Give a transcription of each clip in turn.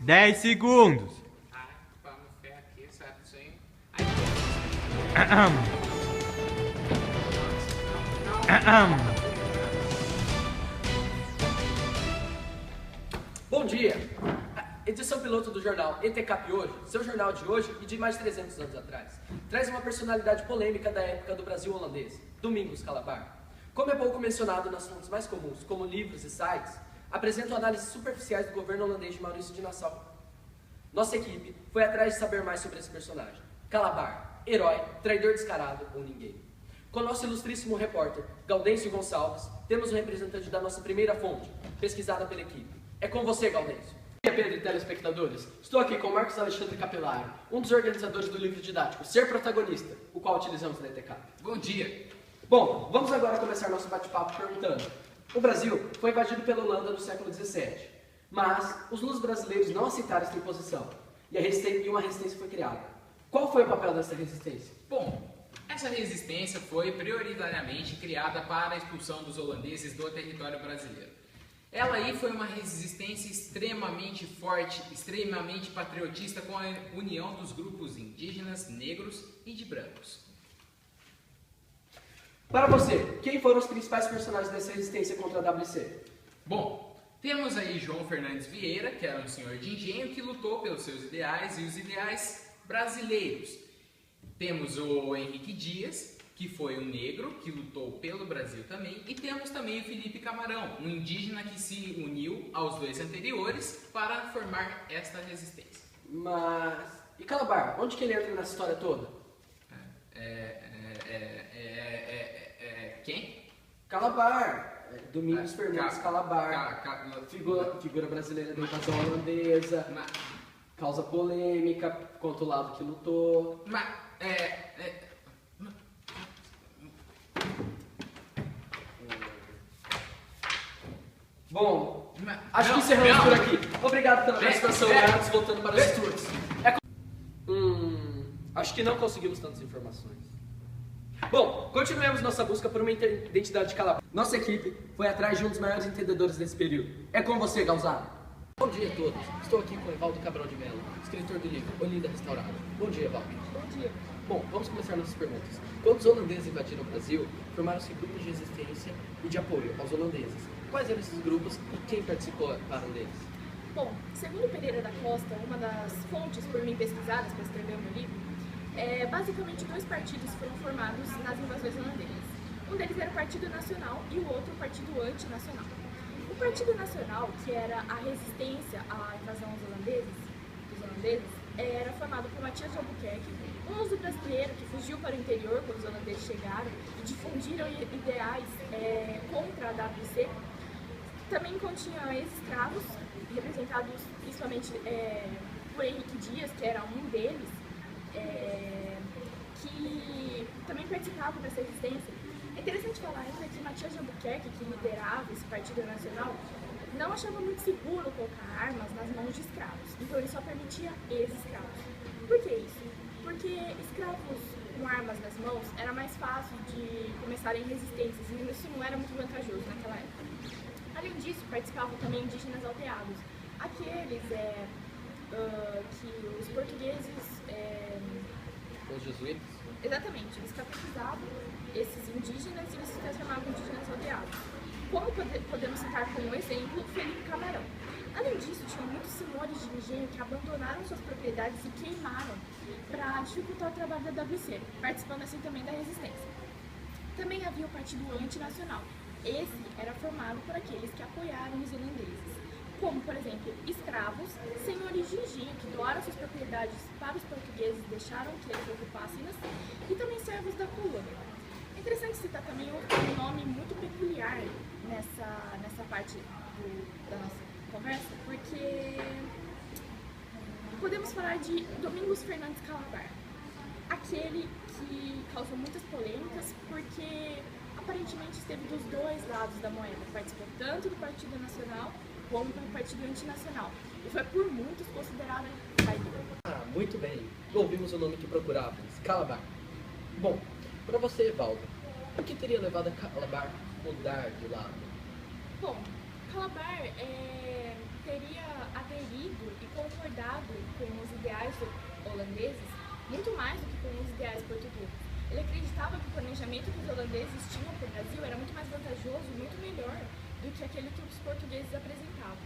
10 segundos. Vamos ver aqui, certinho. Bom dia! Edição piloto do jornal ETCAP Hoje, seu jornal de hoje e de mais de 300 anos atrás, traz uma personalidade polêmica da época do Brasil holandês, Domingos Calabar. Como é pouco mencionado nas fontes mais comuns, como livros e sites, apresentam análises superficiais do governo holandês de Maurício de Nassau. Nossa equipe foi atrás de saber mais sobre esse personagem. Calabar, herói, traidor descarado ou ninguém. Com nosso ilustríssimo repórter, Gaudêncio Gonçalves, temos um representante da nossa primeira fonte, pesquisada pela equipe. É com você, Gaudêncio. Bom dia, Pedro e telespectadores. Estou aqui com Marcos Alexandre Capelari, um dos organizadores do livro didático Ser Protagonista, o qual utilizamos na ETCAP. Bom dia. Bom, vamos agora começar nosso bate-papo perguntando: o Brasil foi invadido pela Holanda no século XVII, mas os lusos brasileiros não aceitaram esta imposição e uma resistência foi criada. Qual foi o papel dessa resistência? Bom, essa resistência foi prioritariamente criada para a expulsão dos holandeses do território brasileiro. Ela aí foi uma resistência extremamente forte, extremamente patriotista com a união dos grupos indígenas, negros e de brancos. Para você, quem foram os principais personagens dessa resistência contra a WC? Bom, temos aí João Fernandes Vieira, que era um senhor de engenho que lutou pelos seus ideais e os ideais brasileiros. Temos o Henrique Dias, que foi um negro que lutou pelo Brasil também, e temos também o Felipe Camarão, um indígena que se uniu aos dois anteriores para formar esta resistência. Mas... e Calabar, onde que ele entra nessa história toda? Quem? Calabar, Domingos Fernandes Calabar, figura brasileira da invasão holandesa, causa polêmica, contra o lado que lutou. Bom, acho que encerramos por aqui. Obrigado pela participação, Marcos, voltando para os estudos. Acho que não conseguimos tantas informações. Bom, continuemos nossa busca por uma identidade de Calabar. Nossa equipe foi atrás de um dos maiores entendedores desse período. É com você, Galzado. Bom dia a todos. Estou aqui com Evaldo Cabral de Mello, escritor do livro Olinda Restaurada. Bom dia, Evaldo. Bom dia. Bom, vamos começar nossas perguntas. Quando os holandeses invadiram o Brasil, formaram-se grupos de resistência e de apoio aos holandeses. Quais eram esses grupos e quem participou deles? Bom, segundo Pereira da Costa, uma das fontes por mim pesquisadas para escrever o meu livro, basicamente dois partidos foram formados nas invasões holandesas. Um deles era o Partido Nacional e o outro o Partido Antinacional. O Partido Nacional, que era a resistência à invasão dos holandeses, era formado por Matias de Albuquerque, um luso brasileiro que fugiu para o interior quando os holandeses chegaram e difundiram ideais contra a WC. Também continha ex-escravos, representados principalmente por Henrique Dias, que era um deles, que também participava dessa resistência. É interessante falar ainda que Matias de Albuquerque, que liderava esse Partido Nacional, não achava muito seguro colocar armas nas mãos de escravos, então ele só permitia ex-escravos. Por que isso? Porque escravos com armas nas mãos era mais fácil de começarem resistências e isso não era muito vantajoso naquela época. Além disso, participavam também indígenas aldeados, aqueles que os portugueses... Os jesuítas? Exatamente, eles catequizavam esses indígenas e eles se transformavam em indígenas aldeados. Como podemos citar como exemplo Felipe Camarão. Além disso, tinham muitos senhores de engenho que abandonaram suas propriedades e queimaram para dificultar o trabalho da WC, participando assim também da resistência. Também havia o Partido Antinacional. Esse era formado por aqueles que apoiaram os holandeses, como, por exemplo, escravos, senhores de engenho que doaram suas propriedades para os portugueses e deixaram que eles ocupassem-nas, e também servos da colônia. É interessante citar também um nome muito peculiar nessa parte da nossa conversa, porque podemos falar de Domingos Fernandes Calabar, aquele que causou muitas polêmicas porque aparentemente esteve dos dois lados da moeda, participou tanto do Partido Nacional como do Partido Antinacional e foi por muitos considerado traidor. Muito bem. Ouvimos o nome que procurávamos, Calabar. Bom, para você, Evaldo, o que teria levado a Calabar a mudar de lado? Bom, Calabar teria aderido e concordado com os ideais holandeses muito mais do que com os ideais portugueses. Ele acreditava que o planejamento que os holandeses tinham para o Brasil era muito mais vantajoso, muito melhor do que aquele que os portugueses apresentavam.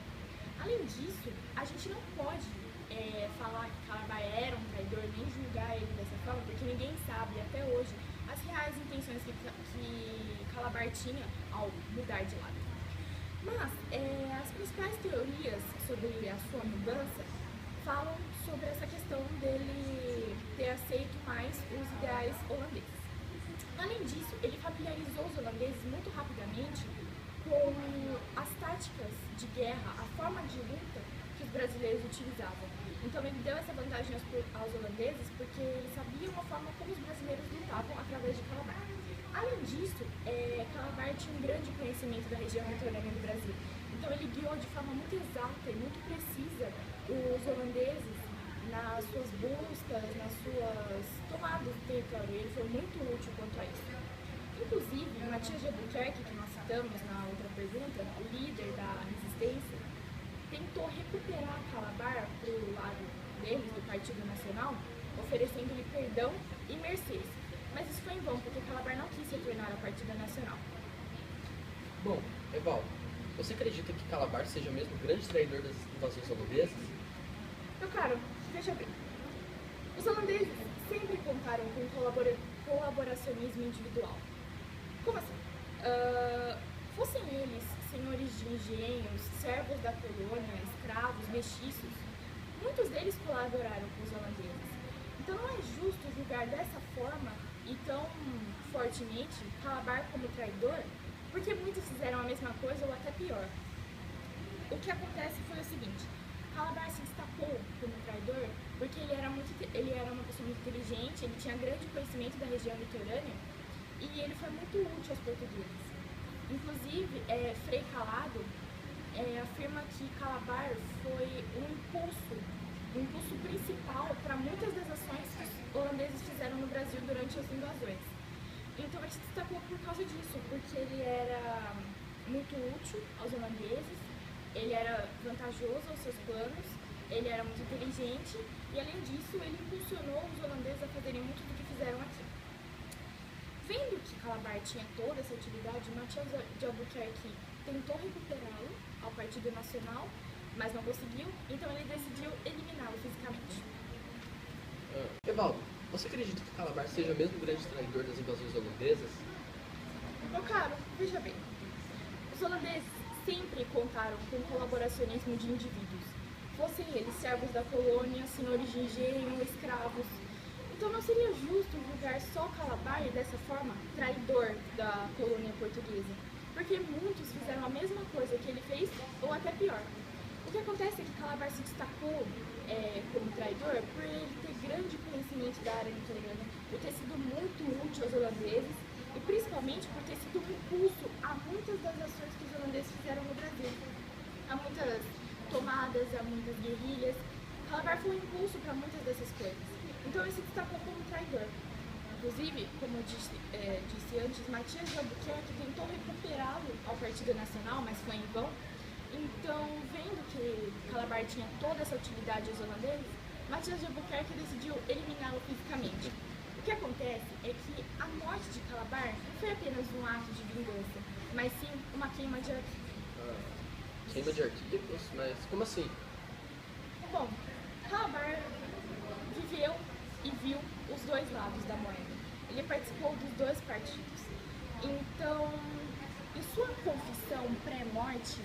Além disso, a gente não pode falar que Calabar era um traidor, nem julgar ele dessa forma, porque ninguém sabe até hoje as reais intenções que Calabar tinha ao mudar de lado. Mas as principais teorias sobre a sua mudança falam sobre essa questão dele ter aceito mais os ideais holandeses. Além disso, ele familiarizou os holandeses muito rapidamente com as táticas de guerra, a forma de luta que os brasileiros utilizavam. Então ele deu essa vantagem aos holandeses porque ele sabia uma forma como os brasileiros lutavam através de Calabar. Além disso, Calabar tinha um grande conhecimento da região litorânea do Brasil. Então ele guiou de forma muito exata e muito precisa os holandeses nas suas buscas, nas suas tomadas do território. Ele foi muito útil quanto a isso. Inclusive, Matias de Albuquerque, que nós citamos na outra pergunta, o líder da resistência, tentou recuperar Calabar para o lado deles, do Partido Nacional, oferecendo-lhe perdão e mercês. Mas isso foi em vão, porque Calabar não quis retornar ao Partido Nacional. Bom, Evaldo, você acredita que Calabar seja mesmo o grande traidor das invasões holandesas? Meu caro, veja bem. Os holandeses sempre contaram com colaboracionismo individual. Como assim? Fossem eles senhores de engenhos, servos da colônia, escravos, mestiços, muitos deles colaboraram com os holandeses. Então não é justo julgar dessa forma e tão fortemente Calabar como traidor, porque muitos fizeram a mesma coisa ou até pior. O que acontece foi o seguinte: Calabar se destacou como traidor porque ele era uma pessoa muito inteligente, ele tinha grande conhecimento da região litorânea e ele foi muito útil aos portugueses. Inclusive, Frei Calado afirma que Calabar foi um impulso principal para muitas das ações que os holandeses fizeram no Brasil durante as invasões. Então ele se destacou por causa disso, porque ele era muito útil aos holandeses, ele era vantajoso aos seus planos, ele era muito inteligente e, além disso, ele impulsionou os holandeses a fazerem muito do que fizeram aqui. Vendo que Calabar tinha toda essa utilidade, Matias de Albuquerque tentou recuperá-lo ao Partido Nacional, mas não conseguiu, então ele decidiu eliminá-lo fisicamente. Evaldo, você acredita que Calabar seja mesmo o grande traidor das invasões holandesas? Meu caro, veja bem, os holandeses sempre contaram com o colaboracionismo de indivíduos, fossem eles servos da colônia, senhores de engenho, escravos. Então não seria justo julgar só Calabar dessa forma traidor da colônia portuguesa, porque muitos fizeram a mesma coisa que ele fez ou até pior. O que acontece é que Calabar se destacou como traidor por ele ter grande conhecimento da área litorânea, por ter sido muito útil aos holandeses e principalmente por ter sido um impulso a muitas das ações que os holandeses fizeram no Brasil. Há muitas tomadas, há muitas guerrilhas. Calabar foi um impulso para muitas dessas coisas. Então ele se destacou como traidor. Inclusive, como eu disse antes, Matias de Albuquerque tentou recuperá-lo ao Partido Nacional, mas foi em vão. Então, vendo que Calabar tinha toda essa utilidade aos holandeses, Matias de Albuquerque decidiu eliminá-lo fisicamente. O que acontece é que a morte de Calabar não foi apenas um ato de vingança, mas sim uma queima de arquivos. Queima de arquivos? Mas como assim? Bom, Calabar viveu e viu os dois lados da moeda. Ele participou dos dois partidos. Então, em sua confissão pré-morte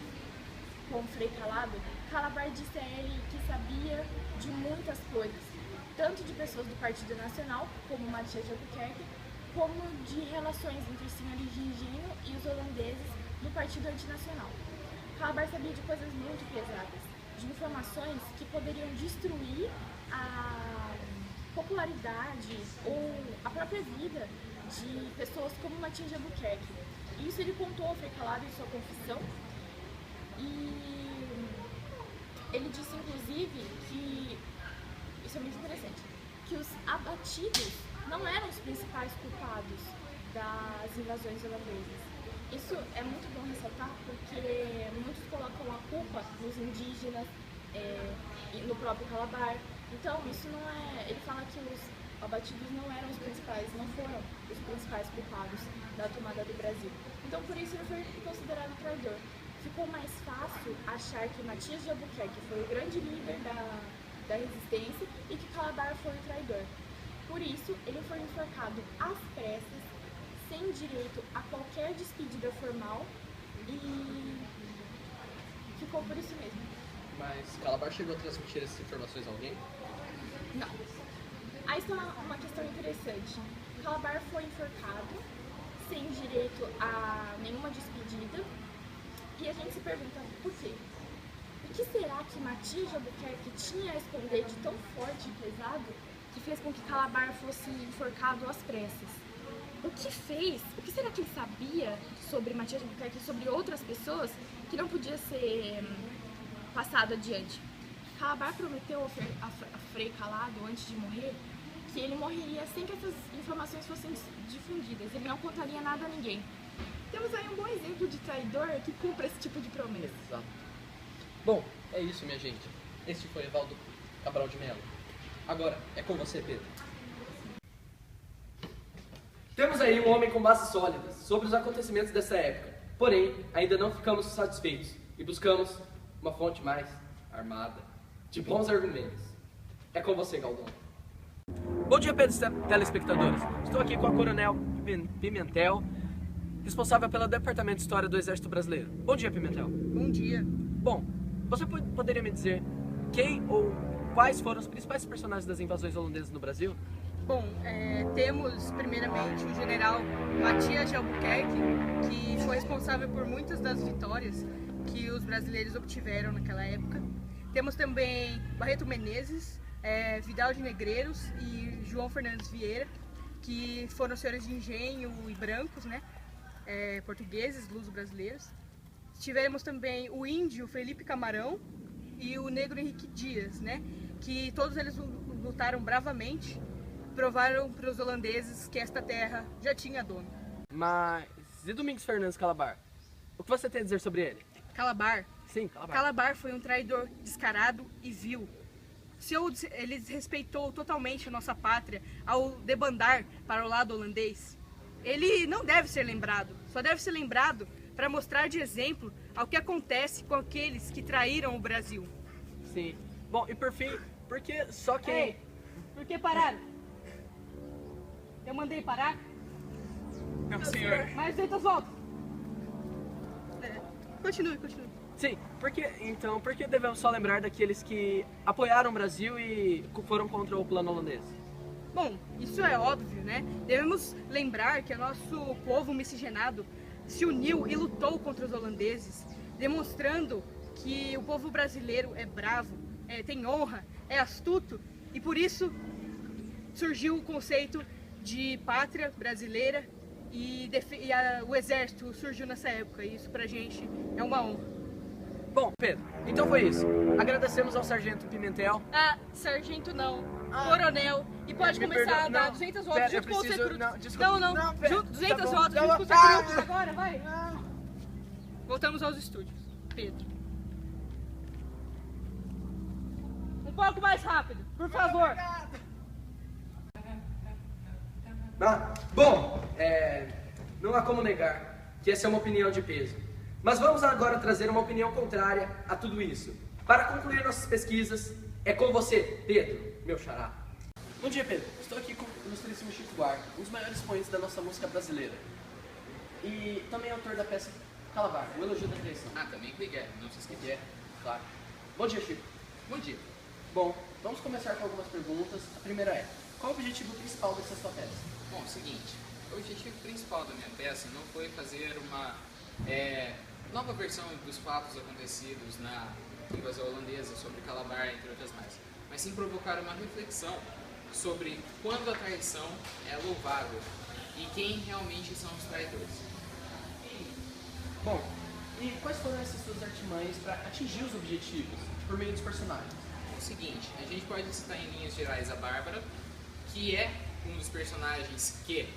com Frei Calado, Calabar disse a ele que sabia de muitas coisas, tanto de pessoas do Partido Nacional, como Matias de Albuquerque, como de relações entre os senhores de engenho e os holandeses do Partido Antinacional. Calabar sabia de coisas muito pesadas, de informações que poderiam destruir a popularidade ou a própria vida de pessoas como Matias de Albuquerque. Isso ele contou ao Frei Calado em sua confissão e ele disse inclusive que, isso é muito interessante, que os abatidos não eram os principais culpados das invasões holandesas. Isso é muito bom ressaltar porque muitos colocam a culpa nos indígenas, e no próprio Calabar. Então, isso não é... Ele fala que os abatidos não eram os principais, não foram os principais culpados da tomada do Brasil. Então, por isso ele foi considerado traidor. Ficou mais fácil achar que Matias de Albuquerque foi o grande líder da resistência e que Calabar foi o traidor. Por isso, ele foi enforcado às pressas, sem direito a qualquer despedida formal e ficou por isso mesmo. Mas Calabar chegou a transmitir essas informações a alguém? Não. Aí está uma questão interessante. Calabar foi enforcado, sem direito a nenhuma despedida, e a gente se pergunta por quê? O que será que Matias de Albuquerque tinha a esconder de tão forte e pesado que fez com que Calabar fosse enforcado às pressas? O que será que ele sabia sobre Matias de Albuquerque e sobre outras pessoas que não podia ser passado adiante? Calabar prometeu a Frei Calado, antes de morrer, que ele morreria sem que essas informações fossem difundidas. Ele não contaria nada a ninguém. Temos aí um bom exemplo de traidor que cumpre esse tipo de promessa. Exato. Bom, é isso, minha gente. Este foi Evaldo Cabral de Mello. Agora, é com você, Pedro. Temos aí um homem com bases sólidas sobre os acontecimentos dessa época. Porém, ainda não ficamos satisfeitos e buscamos uma fonte mais armada, de bons argumentos. É com você, Galdão. Bom dia, Pedro, telespectadores. Estou aqui com a Coronel Pimentel, responsável pelo Departamento de História do Exército Brasileiro. Bom dia, Pimentel. Bom dia. Bom, você poderia me dizer quem ou quais foram os principais personagens das invasões holandesas no Brasil? Bom, temos primeiramente o general Matias de Albuquerque, que foi responsável por muitas das vitórias que os brasileiros obtiveram naquela época. Temos também Barreto Menezes, Vidal de Negreiros e João Fernandes Vieira, que foram senhores de engenho e brancos, né? Portugueses, luso-brasileiros. Tivemos também o índio Felipe Camarão e o negro Henrique Dias, né? Que todos eles lutaram bravamente, provaram para os holandeses que esta terra já tinha dono. Mas e Domingos Fernandes Calabar? O que você tem a dizer sobre ele? Calabar? Sim, Calabar. Calabar foi um traidor descarado e vil. Ele desrespeitou totalmente a nossa pátria ao debandar para o lado holandês. Ele não deve ser lembrado, só deve ser lembrado para mostrar de exemplo ao que acontece com aqueles que traíram o Brasil. Sim. Bom, e por fim, porque só quem... Ei, por que pararam? Eu mandei parar? Não, senhor. Mais 200 voltas. Continue. Sim, por que devemos só lembrar daqueles que apoiaram o Brasil e foram contra o plano holandês? Bom, isso é óbvio, né? Devemos lembrar que o nosso povo miscigenado se uniu e lutou contra os holandeses, demonstrando que o povo brasileiro é bravo, tem honra, é astuto, e por isso surgiu o conceito de pátria brasileira e o exército surgiu nessa época, e isso pra gente é uma honra. Bom, Pedro, então foi isso. Agradecemos ao Sargento Pimentel. Sargento não, coronel, e pode começar a dar 200 votos junto com os recrutas. Não, 200 votos junto com os recrutas agora, vai. Voltamos aos estúdios. Pedro. Um pouco mais rápido, por favor. Bom, não há como negar que essa é uma opinião de peso. Mas vamos agora trazer uma opinião contrária a tudo isso. Para concluir nossas pesquisas, é com você, Pedro, meu xará. Bom dia, Pedro. Estou aqui com o ilustríssimo Chico Buarque, um dos maiores expoentes da nossa música brasileira. E também autor da peça Calabar, o elogio da traição. Também Guilherme, não se esquecer. Claro. Bom dia, Chico. Bom dia. Bom, vamos começar com algumas perguntas. A primeira é, qual o objetivo principal dessa sua peça? Bom, o seguinte, o objetivo principal da minha peça não foi fazer uma nova versão dos fatos acontecidos na invasão holandesa sobre Calabar, entre outras mais, mas sim provocar uma reflexão sobre quando a traição é louvável e quem realmente são os traidores. Bom, e quais foram essas suas artimanhas para atingir os objetivos por meio dos personagens? O seguinte, a gente pode citar em linhas gerais a Bárbara, que é um dos personagens que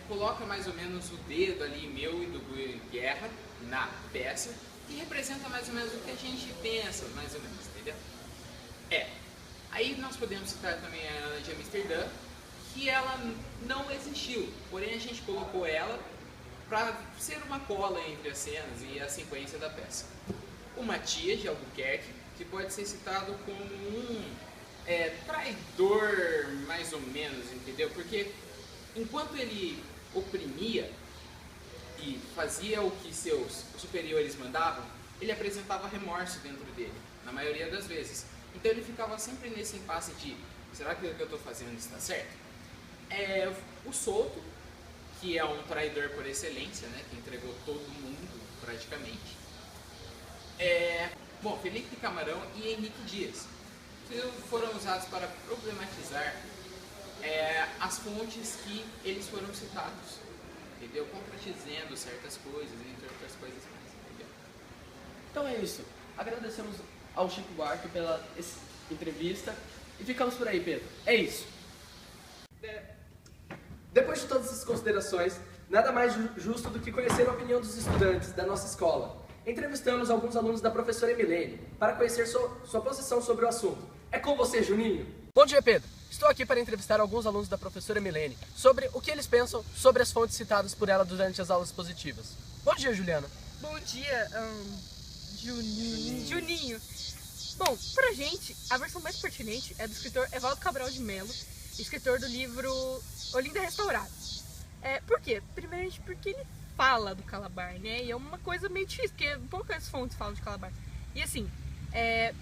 coloca mais ou menos o dedo ali meu e do Guerra na peça, que representa mais ou menos o que a gente pensa, mais ou menos, entendeu? Aí nós podemos citar também a Ana de Amsterdã, que ela não existiu, porém a gente colocou ela para ser uma cola entre as cenas e a sequência da peça. O Matias de Albuquerque, que pode ser citado como um traidor, mais ou menos, entendeu? Porque enquanto ele oprimia e fazia o que seus superiores mandavam, ele apresentava remorso dentro dele, na maioria das vezes. Então ele ficava sempre nesse impasse de, será que o que eu estou fazendo está certo? O Souto, que é um traidor por excelência, né, que entregou todo mundo praticamente. Felipe Camarão e Henrique Dias, que foram usados para problematizar as fontes que eles foram citados, entendeu? Contradizendo certas coisas, entre outras coisas mais, entendeu? Então é isso. Agradecemos ao Chico Buarque pela entrevista e ficamos por aí, Pedro. É isso. Depois de todas essas considerações, nada mais justo do que conhecer a opinião dos estudantes da nossa escola. Entrevistamos alguns alunos da professora Emilene para conhecer sua posição sobre o assunto. É com você, Juninho. Bom dia, Pedro. Estou aqui para entrevistar alguns alunos da professora Emilene sobre o que eles pensam sobre as fontes citadas por ela durante as aulas positivas. Bom dia, Juliana. Bom dia, Juninho. Bom, pra gente, a versão mais pertinente é do escritor Evaldo Cabral de Melo, escritor do livro Olinda Restaurada. Por quê? Primeiramente porque ele fala do Calabar, né? E é uma coisa meio difícil, porque poucas fontes falam de Calabar. E assim,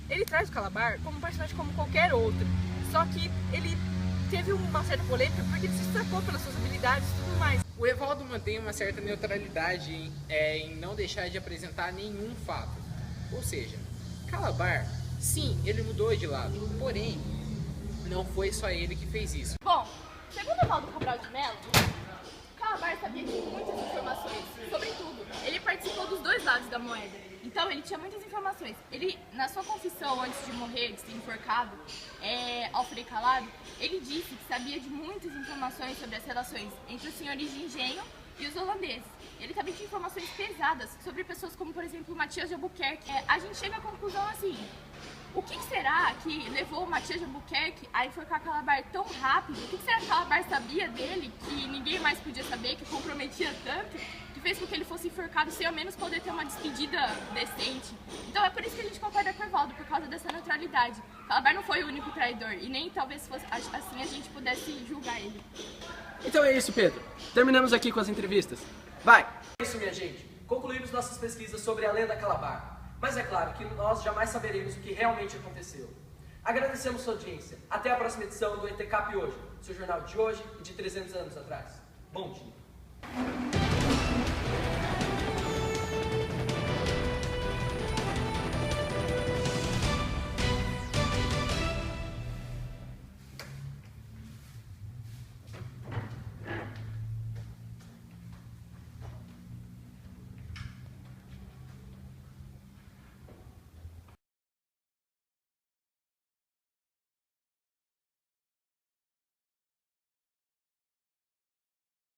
ele traz o Calabar como um personagem como qualquer outro, só que ele teve uma certa polêmica porque ele se destacou pelas suas habilidades e tudo mais. O Evaldo mantém uma certa neutralidade em não deixar de apresentar nenhum fato. Ou seja, Calabar, sim, ele mudou de lado, porém, não foi só ele que fez isso. Bom, segundo Evaldo Cabral de Melo, Calabar sabia de muitas informações sobre tudo. Ele participou dos dois lados da moeda, então ele tinha muitas informações. Ele, na sua confissão antes de morrer, de ser enforcado, ao Frei Calado, ele disse que sabia de muitas informações sobre as relações entre os senhores de engenho e os holandeses. Ele também tinha informações pesadas sobre pessoas como, por exemplo, Matias de Albuquerque. A gente chega à conclusão assim: o que será que levou o Matias de Albuquerque a enforcar Calabar tão rápido? O que será que Calabar sabia dele, que ninguém mais podia saber, que comprometia tanto, que fez com que ele fosse enforcado sem ao menos poder ter uma despedida decente? Então é por isso que a gente concorda com o Evaldo, por causa dessa neutralidade. Calabar não foi o único traidor, e nem talvez fosse assim a gente pudesse julgar ele. Então é isso, Pedro. Terminamos aqui com as entrevistas. Vai! É isso, minha gente. Concluímos nossas pesquisas sobre a lenda Calabar. Mas é claro que nós jamais saberemos o que realmente aconteceu. Agradecemos sua audiência. Até a próxima edição do ETCAP Hoje, seu jornal de hoje e de 300 anos atrás. Bom dia.